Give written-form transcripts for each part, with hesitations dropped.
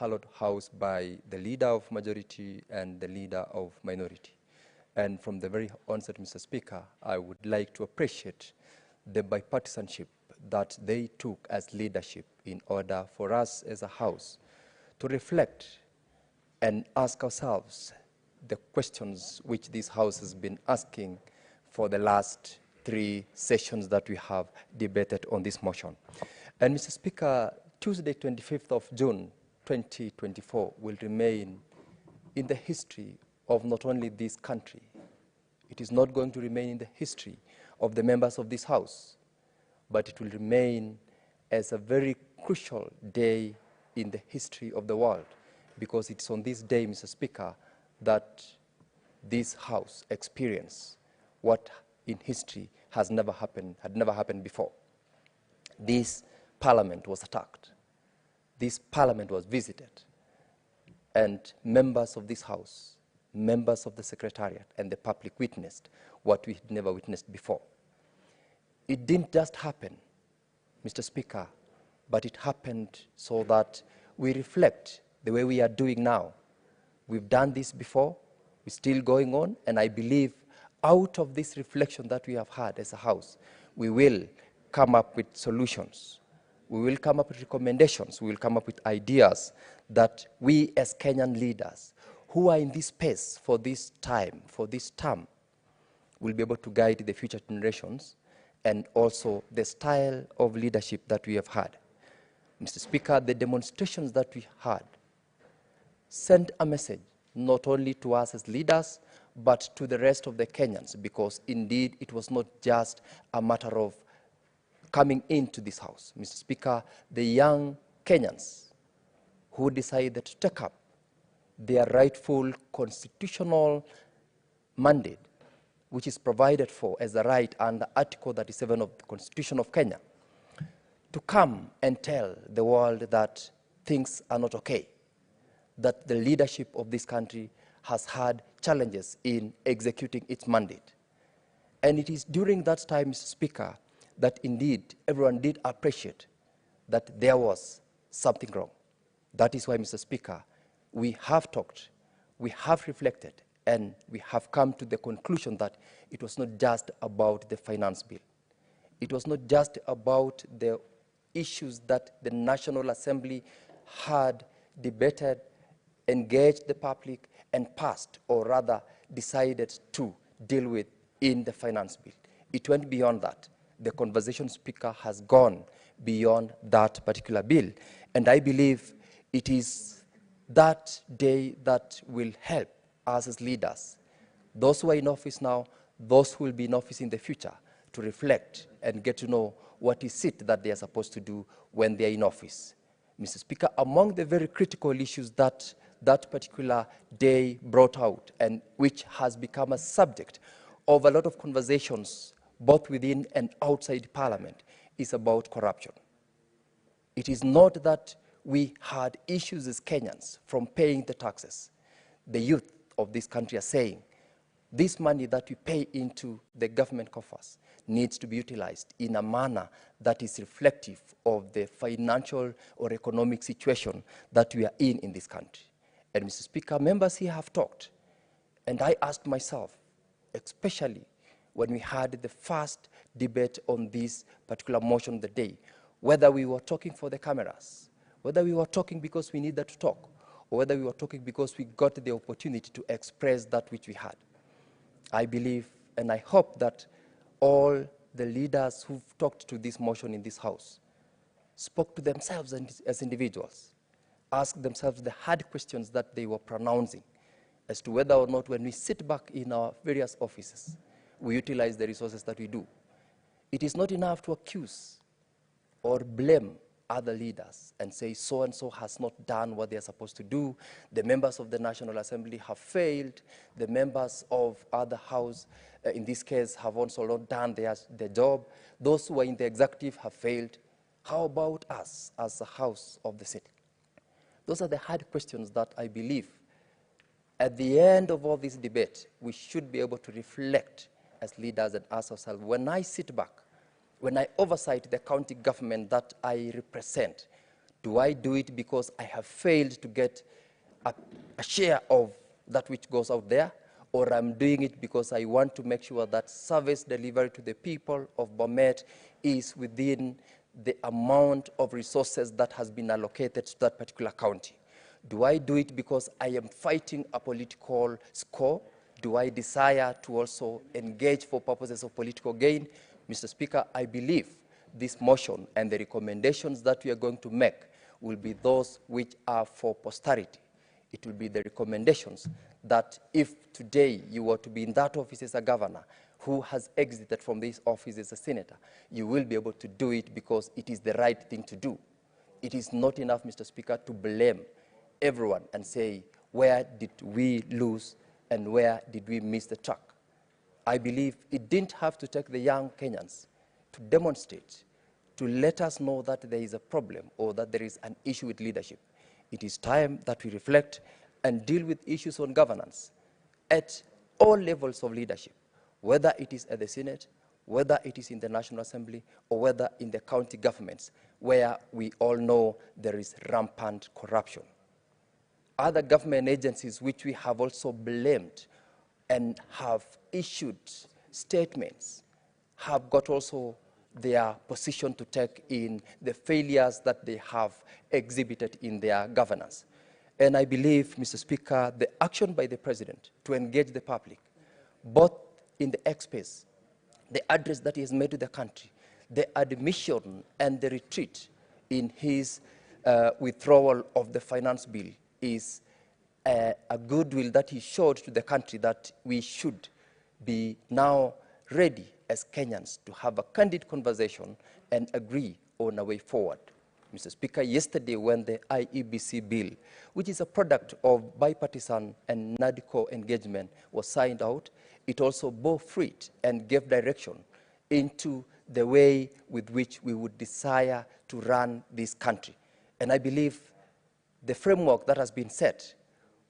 hallowed house by the leader of majority and the leader of minority. And from the very onset, Mr. Speaker, I would like to appreciate the bipartisanship that they took as leadership in order for us as a house to reflect and ask ourselves the questions which this house has been asking for the last 3 sessions that we have debated on this motion. And Mr. Speaker, Tuesday, 25th of June, 2024 will remain in the history of not only this country, it is not going to remain in the history of the members of this house, but it will remain as a very crucial day in the history of the world, because it's on this day, Mr. Speaker, that this house experienced what in history had never happened before. This parliament was attacked. This parliament was visited, and members of this house, members of the secretariat and the public witnessed what we had never witnessed before. It didn't just happen, Mr. Speaker, but it happened so that we reflect the way we are doing now. We've done this before, we're still going on, and I believe out of this reflection that we have had as a house, we will come up with solutions. We will come up with recommendations. We will come up with ideas that we as Kenyan leaders who are in this space for this time, for this term, will be able to guide the future generations and also the style of leadership that we have had. Mr. Speaker, the demonstrations that we had sent a message not only to us as leaders, but to the rest of the Kenyans, because indeed it was not just a matter of coming into this house. Mr. Speaker, the young Kenyans who decided to take up their rightful constitutional mandate, which is provided for as a right under Article 37 of the Constitution of Kenya, to come and tell the world that things are not okay, that the leadership of this country has had challenges in executing its mandate. And it is during that time, Mr. Speaker, that indeed everyone did appreciate that there was something wrong. That is why, Mr. Speaker, we have talked, we have reflected, and we have come to the conclusion that it was not just about the finance bill. It was not just about the issues that the National Assembly had debated, engaged the public, and passed, or rather decided to deal with in the finance bill. It went beyond that. The conversation, Speaker, has gone beyond that particular bill. And I believe it is that day that will help us as leaders, those who are in office now, those who will be in office in the future, to reflect and get to know what is it that they are supposed to do when they are in office. Mr. Speaker, among the very critical issues that that particular day brought out, and which has become a subject of a lot of conversations both within and outside Parliament, is about corruption. It is not that we had issues as Kenyans from paying the taxes. The youth of this country are saying, this money that we pay into the government coffers needs to be utilized in a manner that is reflective of the financial or economic situation that we are in this country. And Mr. Speaker, members here have talked, and I asked myself, especially when we had the first debate on this particular motion of the day, whether we were talking for the cameras, whether we were talking because we needed to talk, or whether we were talking because we got the opportunity to express that which we had. I believe and I hope that all the leaders who've talked to this motion in this house spoke to themselves as individuals, asked themselves the hard questions that they were pronouncing as to whether or not when we sit back in our various offices, we utilize the resources that we do. It is not enough to accuse or blame other leaders and say so-and-so has not done what they are supposed to do. The members of the National Assembly have failed. The members of other house, in this case, have also not done their job. Those who are in the executive have failed. How about us as a house of the city? Those are the hard questions that I believe at the end of all this debate, we should be able to reflect as leaders and ask ourselves, when I sit back, when I oversight the county government that I represent, Do I do it because I have failed to get a share of that which goes out there? Or I'm doing it because I want to make sure that service delivery to the people of Bomet is within the amount of resources that has been allocated to that particular county? Do I do it because I am fighting a political score? Do I desire to also engage for purposes of political gain? Mr. Speaker, I believe this motion and the recommendations that we are going to make will be those which are for posterity. It will be the recommendations that if today you were to be in that office as a governor who has exited from this office as a senator, you will be able to do it because it is the right thing to do. It is not enough, Mr. Speaker, to blame everyone and say, where did we lose and where did we miss the track? I believe it didn't have to take the young Kenyans to demonstrate, to let us know that there is a problem or that there is an issue with leadership. It is time that we reflect and deal with issues on governance at all levels of leadership, whether it is at the Senate, whether it is in the National Assembly, or whether in the county governments, where we all know there is rampant corruption. Other government agencies which we have also blamed and have issued statements have got also their position to take in the failures that they have exhibited in their governance. And I believe, Mr. Speaker, the action by the President to engage the public, both in the X-Space, the address that he has made to the country, the admission and the retreat in his withdrawal of the finance bill is a goodwill that he showed to the country that we should be now ready as Kenyans to have a candid conversation and agree on a way forward. Mr. Speaker, yesterday when the IEBC bill, which is a product of bipartisan and NADCO engagement, was signed out, it also bore fruit and gave direction into the way with which we would desire to run this country. And I believe the framework that has been set,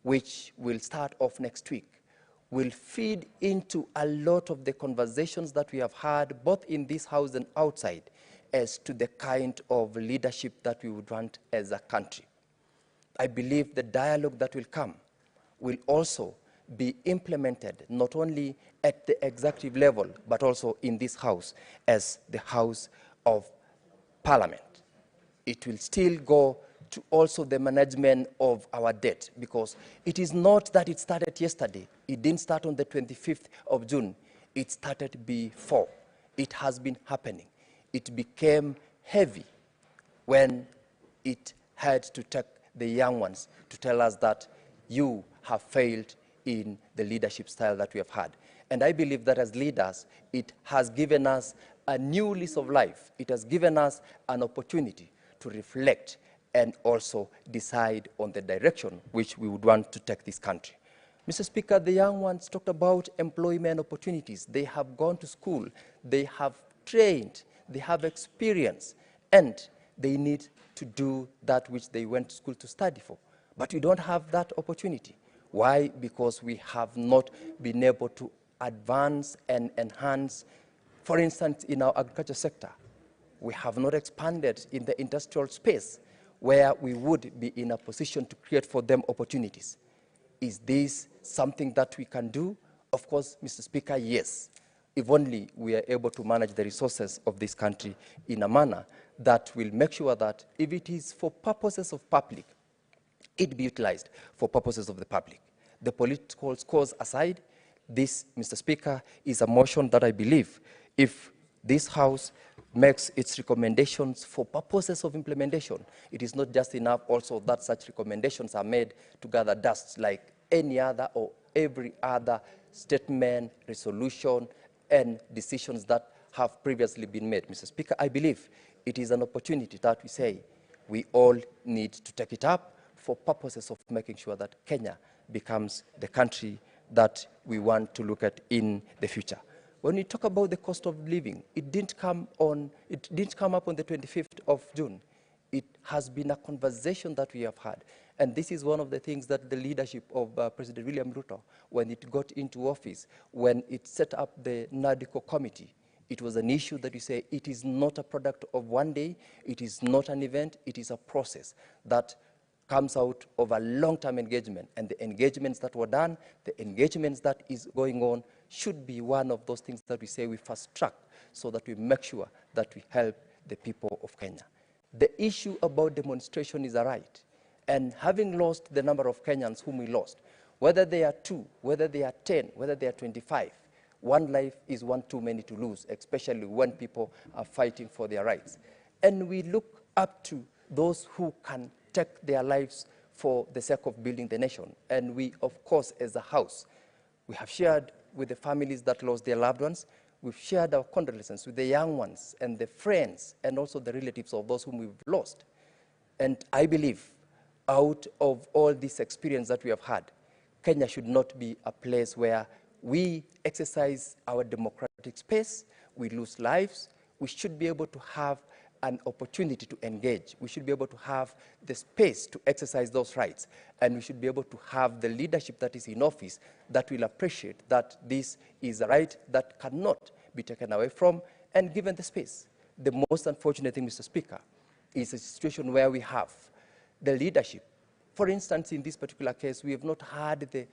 which will start off next week, will feed into a lot of the conversations that we have had, both in this house and outside, as to the kind of leadership that we would want as a country. I believe the dialogue that will come will also be implemented not only at the executive level, but also in this house as the House of Parliament. It will still go to also the management of our debt, because it is not that it started yesterday. It didn't start on the 25th of June. It started before. It has been happening. It became heavy when it had to take the young ones to tell us that you have failed in the leadership style that we have had. And I believe that as leaders, it has given us a new lease of life. It has given us an opportunity to reflect and also decide on the direction which we would want to take this country. Mr. Speaker, the young ones talked about employment opportunities. They have gone to school, they have trained, they have experience, and they need to do that which they went to school to study for. But we don't have that opportunity. Why? Because we have not been able to advance and enhance, for instance, in our agriculture sector. We have not expanded in the industrial space where we would be in a position to create for them opportunities. Is this something that we can do? Of course, Mr. Speaker, yes. If only we are able to manage the resources of this country in a manner that will make sure that if it is for purposes of public, it be utilized for purposes of the public. The political scores aside, this, Mr. Speaker, is a motion that I believe if this House makes its recommendations for purposes of implementation, it is not just enough also that such recommendations are made to gather dust like any other or every other statement, resolution, and decisions that have previously been made. Mr. Speaker, I believe it is an opportunity that we say we all need to take it up for purposes of making sure that Kenya becomes the country that we want to look at in the future. When we talk about the cost of living, it didn't come up on the 25th of June. It has been a conversation that we have had. And this is one of the things that the leadership of President William Ruto, when it got into office, when it set up the NADCO committee, It was an issue that you say it is not a product of one day, it is not an event, it is a process that comes out of a long-term engagement. And the engagements that were done, the engagements that is going on, should be one of those things that we say we fast track so that we make sure that we help the people of Kenya. The issue about demonstration is a right. And having lost the number of Kenyans whom we lost, whether they are 2, whether they are 10, whether they are 25, one life is one too many to lose, especially when people are fighting for their rights. And we look up to those who can take their lives for the sake of building the nation. And we, of course, as a house, we have shared with the families that lost their loved ones. We've shared our condolences with the young ones and the friends and also the relatives of those whom we've lost. And I believe out of all this experience that we have had, Kenya should not be a place where we exercise our democratic space, we lose lives. We should be able to have an opportunity to engage. We should be able to have the space to exercise those rights. And we should be able to have the leadership that is in office that will appreciate that this is a right that cannot be taken away from and given the space. The most unfortunate thing, Mr. Speaker, is a situation where we have the leadership. For instance, in this particular case, we have not had the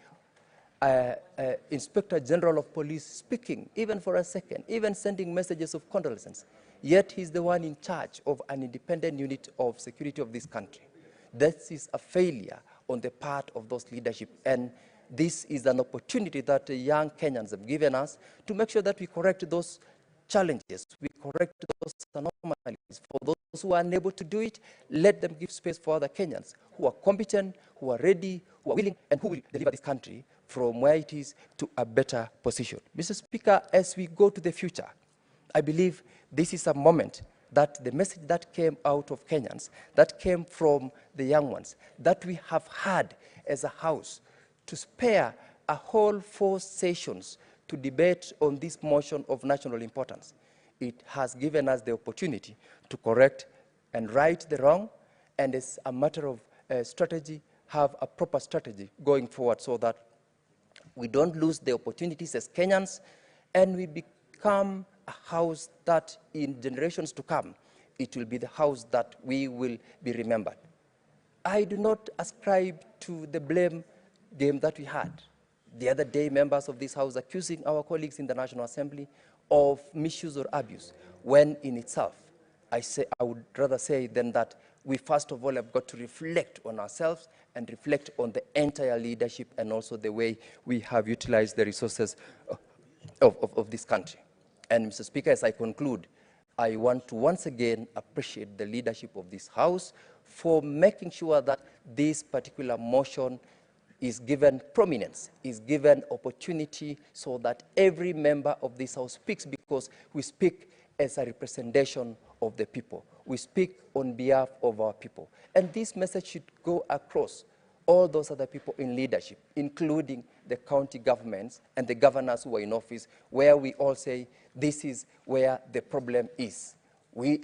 Inspector General of Police speaking, even for a second, even sending messages of condolences. Yet he's the one in charge of an independent unit of security of this country. This is a failure on the part of those leadership. And this is an opportunity that the young Kenyans have given us to make sure that we correct those challenges, we correct those anomalies. For those who are unable to do it, let them give space for other Kenyans who are competent, who are ready, who are willing, and who will deliver this country from where it is to a better position. Mr. Speaker, as we go to the future, I believe this is a moment that the message that came out of Kenyans, that came from the young ones, that we have had as a house to spare a whole 4 sessions to debate on this motion of national importance. It has given us the opportunity to correct and right the wrong, and as a matter of strategy, have a proper strategy going forward so that we don't lose the opportunities as Kenyans, and we become a house that in generations to come, it will be the house that we will be remembered. I do not ascribe to the blame game that we had. The other day, members of this house accusing our colleagues in the National Assembly of misuse or abuse, when in itself, I would rather say then that we first of all have got to reflect on ourselves and reflect on the entire leadership and also the way we have utilized the resources of this country. And Mr. Speaker, as I conclude, I want to once again appreciate the leadership of this House for making sure that this particular motion is given prominence, is given opportunity so that every member of this House speaks, because we speak as a representation of the people. We speak on behalf of our people. And this message should go across all those other people in leadership, including the county governments and the governors who are in office, where we all say this is where the problem is. We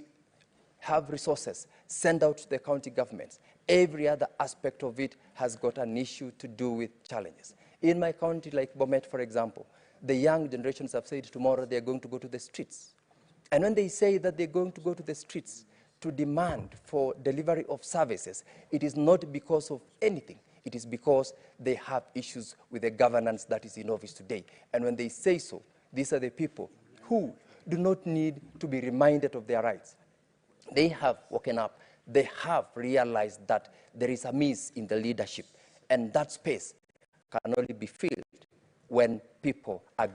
have resources, send out to the county governments. Every other aspect of it has got an issue to do with challenges. In my county, like Bomet, for example, the young generations have said tomorrow they're going to go to the streets. And when they say that they're going to go to the streets to demand for delivery of services, it is not because of anything. It is because they have issues with the governance that is in office today. And when they say so, these are the people who do not need to be reminded of their rights. They have woken up. They have realized that there is a miss in the leadership. And that space can only be filled when people are